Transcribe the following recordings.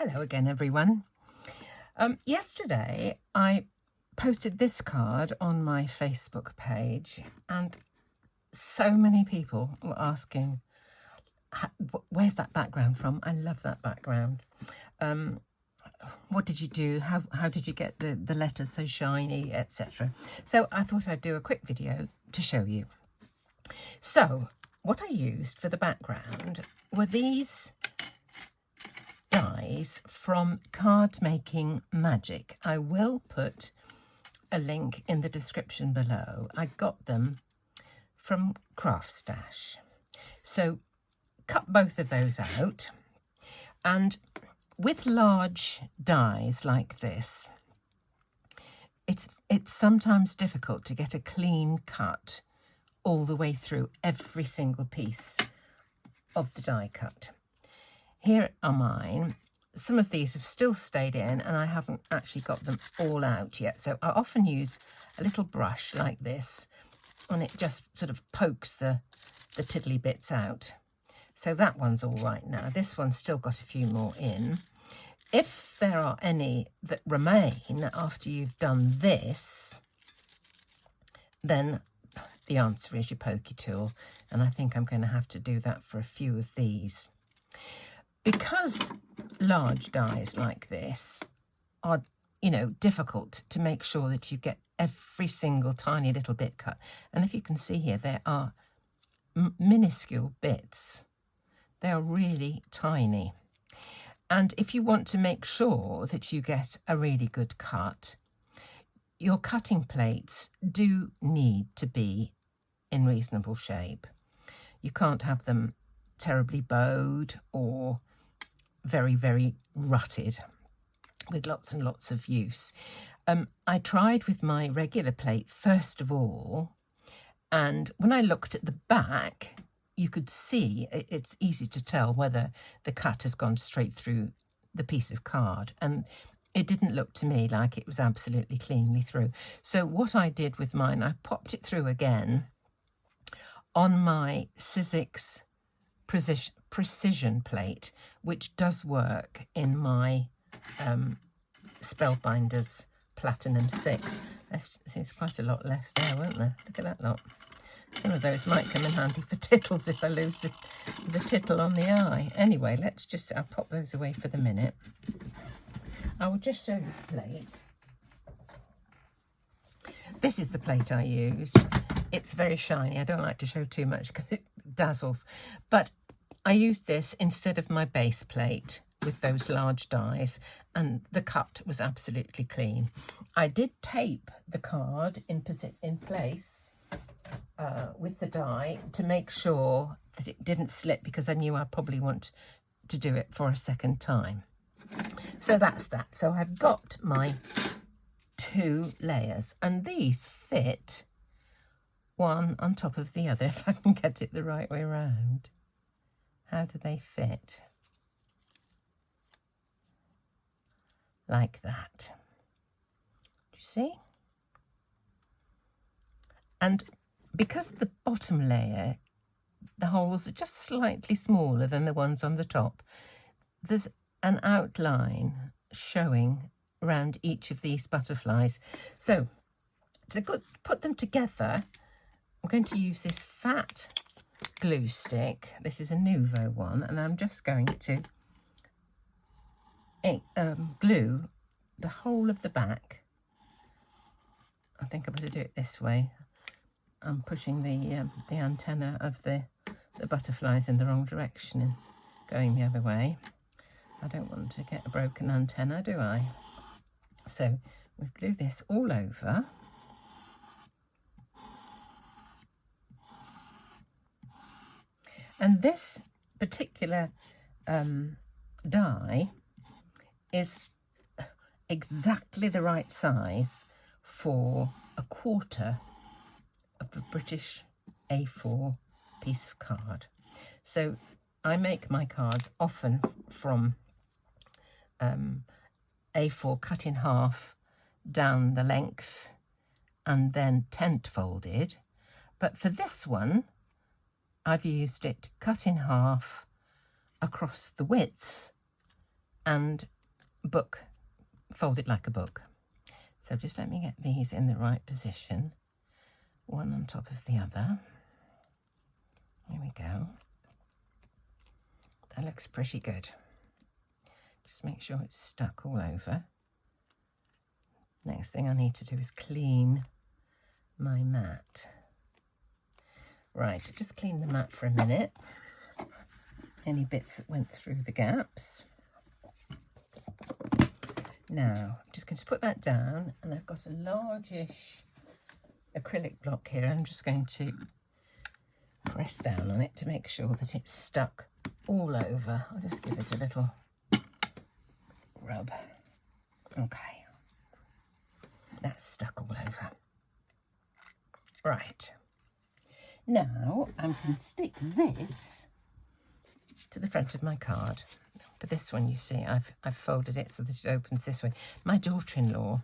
Hello again, everyone. Yesterday, I posted this card on my Facebook page, and so many people were asking, where's that background from? I love that background. What did you do? How did you get the letters so shiny, etc.? So I thought I'd do a quick video to show you. So what I used for the background were these dies from Card Making Magic. I will put a link in the description below. I got them from Craft Stash. So cut both of those out, and with large dies like this, it's sometimes difficult to get a clean cut all the way through every single piece of the die cut. Here are mine. Some of these have still stayed in and I haven't actually got them all out yet. So I often use a little brush like this and it just sort of pokes the tiddly bits out. So that one's all right now. This one's still got a few more in. If there are any that remain after you've done this, then the answer is your pokey tool. And I think I'm going to have to do that for a few of these. Because large dies like this are, difficult to make sure that you get every single tiny little bit cut. And if you can see here, there are minuscule bits. They are really tiny. And if you want to make sure that you get a really good cut, your cutting plates do need to be in reasonable shape. You can't have them terribly bowed or very, very rutted with lots and lots of use. I tried with my regular plate first of all, and when I looked at the back, you could see it's easy to tell whether the cut has gone straight through the piece of card, and it didn't look to me like it was absolutely cleanly through. So what I did with mine, I popped it through again on my Sizzix precision plate, which does work in my Spellbinders Platinum 6. There's quite a lot left there, won't there? Look at that lot. Some of those might come in handy for tittles if I lose the tittle on the eye. Anyway, I'll pop those away for the minute. I will just show you the plate. This is the plate I used. It's very shiny. I don't like to show too much because it dazzles. But I used this instead of my base plate with those large dies, and the cut was absolutely clean. I did tape the card in place with the die to make sure that it didn't slip, because I knew I'd probably want to do it for a second time. So that's that. So I've got my 2 layers, and these fit one on top of the other, if I can get it the right way around. How do they fit? Like that. Do you see? And because the bottom layer, the holes are just slightly smaller than the ones on the top, there's an outline showing around each of these butterflies. So to put them together, I'm going to use this fat glue stick. This is a Nuvo one, and I'm just going to glue the whole of the back. I think I'm going to do it this way. I'm pushing the antenna of the butterflies in the wrong direction and going the other way. I don't want to get a broken antenna, do I? So we glue this all over. And this particular die is exactly the right size for a quarter of a British A4 piece of card. So I make my cards often from A4 cut in half down the length and then tent folded. But for this one, I've used it cut in half across the width and book, folded like a book. So just let me get these in the right position, one on top of the other. Here we go. That looks pretty good. Just make sure it's stuck all over. Next thing I need to do is clean my mat. Right, just clean the mat for a minute. Any bits that went through the gaps. Now, I'm just going to put that down, and I've got a largish acrylic block here. I'm just going to press down on it to make sure that it's stuck all over. I'll just give it a little rub. Okay. That's stuck all over. Right. Now I'm going to stick this to the front of my card. For this one, you see, I've folded it so that it opens this way. My daughter-in-law,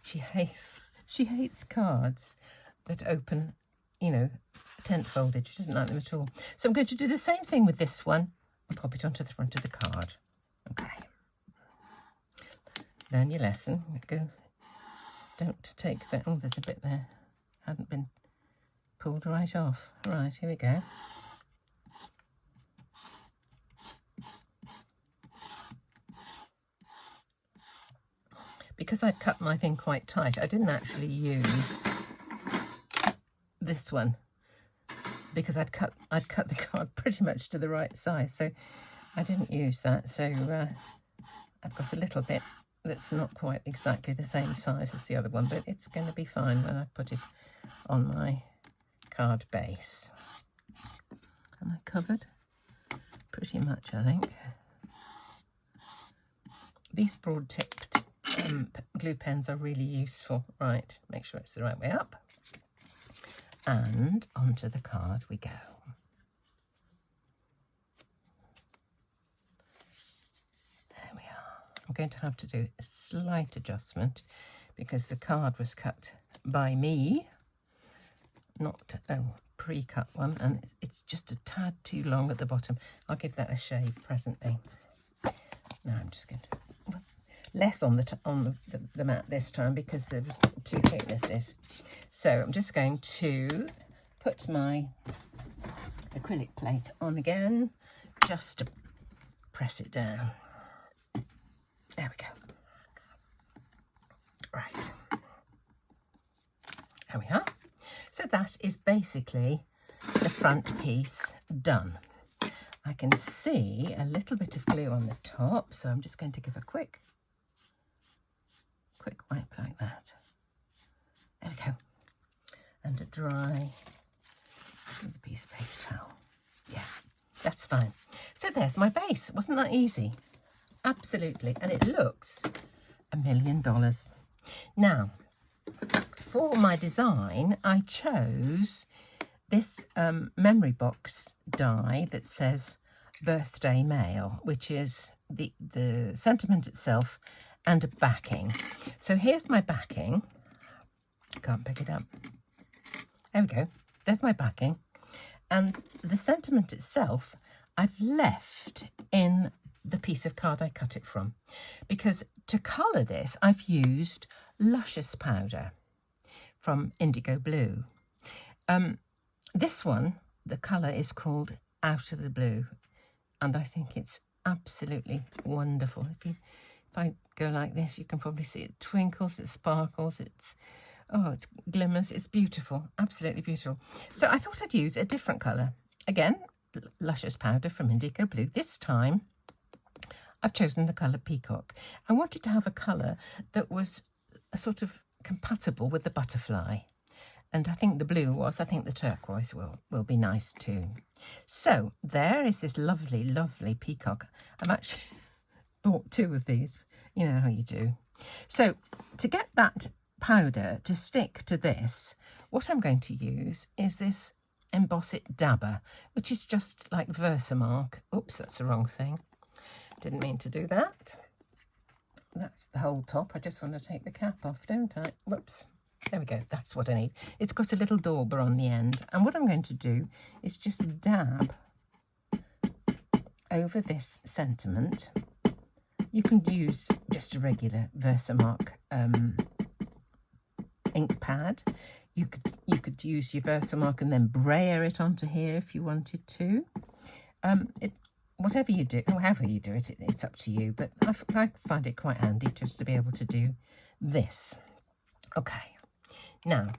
she hates cards that open, you know, tent folded. She doesn't like them at all. So I'm going to do the same thing with this one and pop it onto the front of the card. Okay. Learn your lesson. Go. Don't take that. Oh, there's a bit there. Hadn't been pulled right off. Right, here we go. Because I'd cut my thing quite tight, I didn't actually use this one because I'd cut the card pretty much to the right size, so I didn't use that. So I've got a little bit that's not quite exactly the same size as the other one, but it's going to be fine when I put it on my card base. Am I covered? Pretty much, I think. These broad-tipped glue pens are really useful. Right, make sure it's the right way up. And onto the card we go. There we are. I'm going to have to do a slight adjustment because the card was cut by me, not a pre-cut one, and it's just a tad too long at the bottom. I'll give that a shave presently. Now I'm just going to less on the mat this time because of two thicknesses. So I'm just going to put my acrylic plate on again, just to press it down. There we go. Right. There we are. So that is basically the front piece done. I can see a little bit of glue on the top, so I'm just going to give a quick wipe like that. There we go. And a dry piece of paper towel. Yeah, that's fine. So there's my base. Wasn't that easy? Absolutely. And it looks $1 million. Now, for my design, I chose this memory box die that says birthday mail, which is the sentiment itself and a backing. So here's my backing. Can't pick it up. There we go. There's my backing. And the sentiment itself, I've left in the piece of card I cut it from. Because to colour this, I've used Luscious powder from Indigo Blue. This one, the colour is called Out of the Blue. And I think it's absolutely wonderful. If I go like this, you can probably see it twinkles, it sparkles, it's glimmers, it's beautiful, absolutely beautiful. So I thought I'd use a different colour. Again, Luscious powder from Indigo Blue. This time, I've chosen the colour Peacock. I wanted to have a colour that was a sort of compatible with the butterfly. And I think the blue was, I think the turquoise will be nice too. So there is this lovely, lovely peacock. I've actually bought two of these. You know how you do. So to get that powder to stick to this, what I'm going to use is this Emboss It Dabber, which is just like Versamark. Oops, that's the wrong thing. Didn't mean to do that. That's the whole top. I just want to take the cap off, don't I? Whoops. There we go. That's what I need. It's got a little dauber on the end. And what I'm going to do is just dab over this sentiment You can use just a regular Versamark ink pad. You could use your Versamark and then brayer it onto here if you wanted to. Whatever you do, however you do it, it's up to you. But I find it quite handy just to be able to do this. Okay, now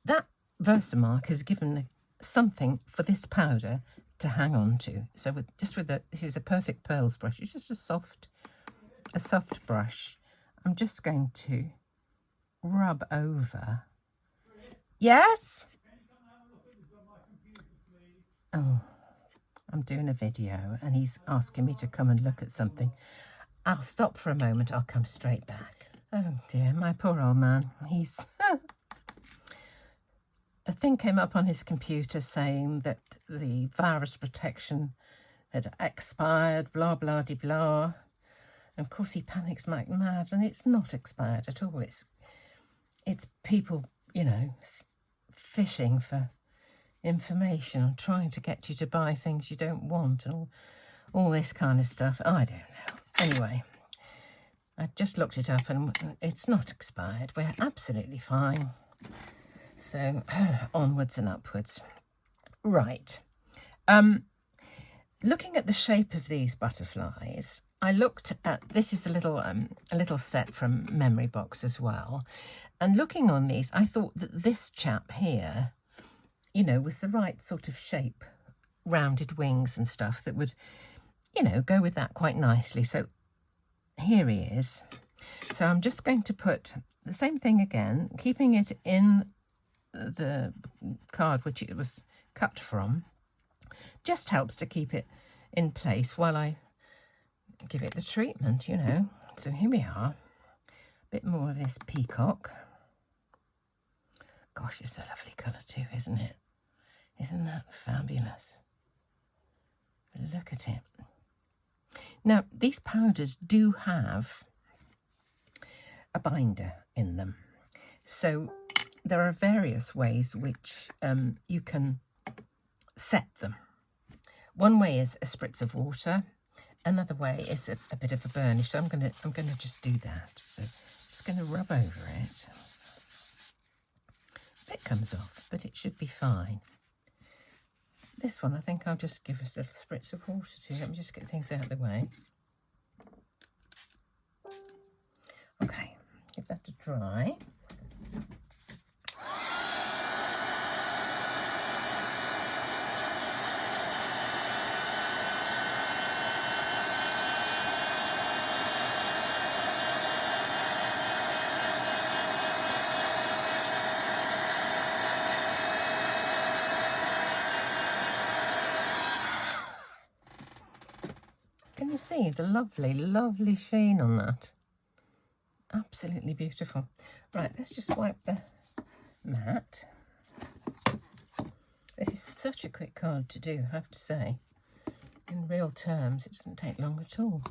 that Versamark has given something for this powder to hang on to. So this is a Perfect Pearls brush. It's just a soft brush. I'm just going to rub over. Yes? Oh, I'm doing a video and he's asking me to come and look at something. I'll stop for a moment. I'll come straight back. Oh dear, my poor old man. He's... A thing came up on his computer saying that the virus protection had expired, blah, blah, de blah. And of course he panics like mad, and it's not expired at all. It's people, you know, fishing for information and trying to get you to buy things you don't want and all this kind of stuff. I don't know. Anyway, I've just looked it up and it's not expired. We're absolutely fine. So onwards and upwards. Right. Looking at the shape of these butterflies, I looked at, this is a little set from Memory Box as well. And looking on these, I thought that this chap here, you know, was the right sort of shape, rounded wings and stuff that would, you know, go with that quite nicely. So here he is. So I'm just going to put the same thing again, keeping it in the card which it was cut from. Just helps to keep it in place while I give it the treatment, you know. So here we are. A bit more of this peacock. Gosh, it's a lovely colour too, isn't it? Isn't that fabulous? Look at it. Now, these powders do have a binder in them. So there are various ways which you can set them. One way is a spritz of water. Another way is a bit of a burnish. So I'm gonna just do that. So just gonna rub over it. A bit comes off, but it should be fine. This one, I think I'll just give us a little spritz of water to. Let me just get things out of the way. Okay, give that a dry. Can you see the lovely, lovely sheen on that? Absolutely beautiful. Right, let's just wipe the mat. This is such a quick card to do, I have to say. In real terms, it doesn't take long at all.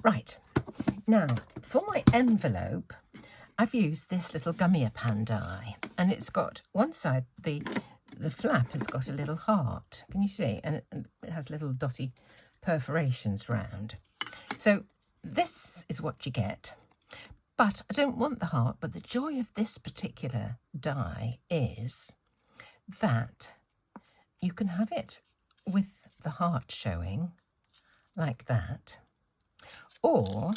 Right, now, for my envelope, I've used this little Gummier Pan die, and it's got one side, the flap has got a little heart. Can you see? And it has little dotty perforations round. So this is what you get. But I don't want the heart, but the joy of this particular die is that you can have it with the heart showing like that, or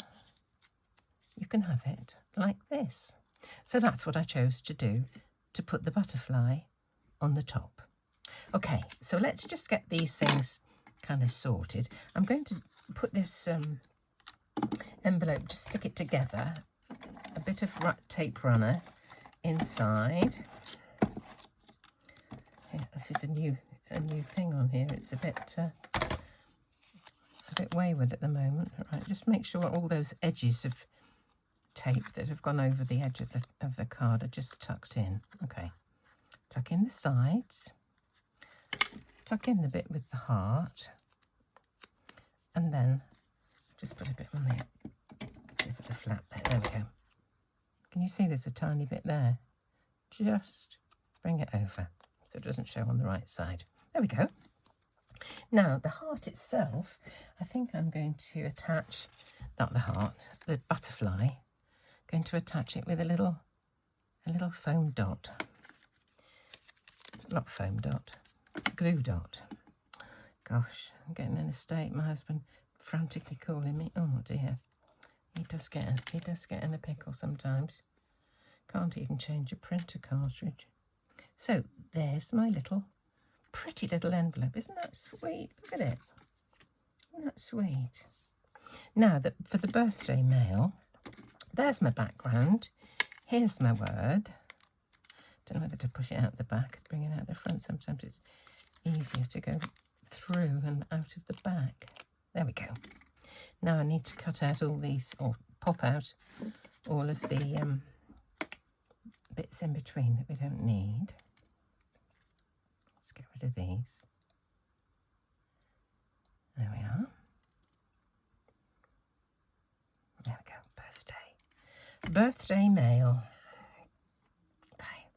you can have it like this. So that's what I chose to do, to put the butterfly on the top. Okay, so let's just get these things kind of sorted. I'm going to put this envelope, just stick it together, a bit of tape runner inside. Yeah, this is a new thing on here. It's a bit wayward at the moment. Right, just make sure all those edges of tape that have gone over the edge of the card are just tucked in. Okay, tuck in the sides, tuck in the bit with the heart, and then just put a bit on the flap there. There we go. Can you see there's a tiny bit there? Just bring it over so it doesn't show on the right side. There we go. Now, the heart itself, I think I'm going to attach not the heart, the butterfly. Going to attach it with a little foam dot. Not foam dot, glue dot. Gosh, I'm getting in a state. My husband frantically calling me. Oh dear, he does get in a pickle sometimes. Can't even change a printer cartridge. So there's my pretty little envelope. Isn't that sweet? Look at it. Isn't that sweet? Now, for the birthday mail, there's my background. Here's my word. Don't know whether to push it out the back, bring it out the front. Sometimes it's easier to go through and out of the back. There we go. Now I need to cut out all these, or pop out all of the bits in between that we don't need. Let's get rid of these. There we are. There we go, birthday. Birthday mail. Okay.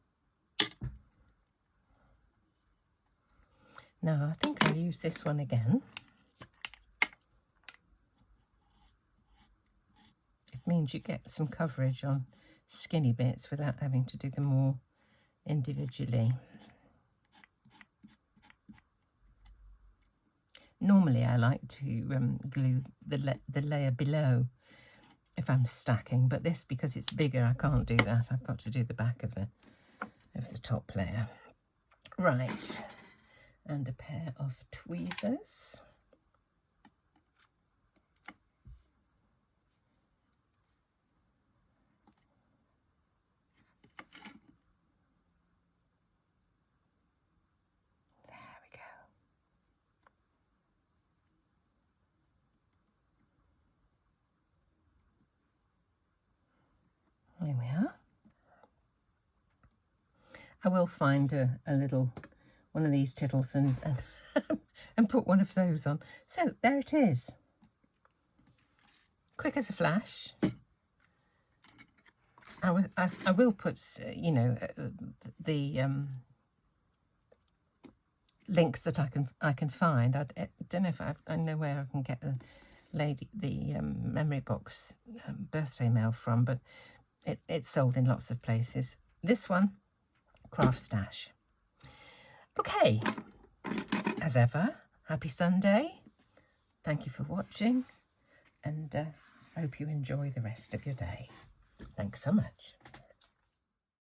Now I think I'll use this one again. It means you get some coverage on skinny bits without having to do them all individually. Normally I like to glue the layer below if I'm stacking, but this, because it's bigger, I can't do that. I've got to do the back of the top layer. Right, and a pair of tweezers. There we are. I will find a little one of these tittles and and put one of those on. So there it is. Quick as a flash. I will put, you know, the links that I can find. I don't know if I know where I can get the memory box birthday mail from, but it's sold in lots of places. This one, Craft Stash. Okay, as ever, happy Sunday. Thank you for watching, and I hope you enjoy the rest of your day. Thanks so much.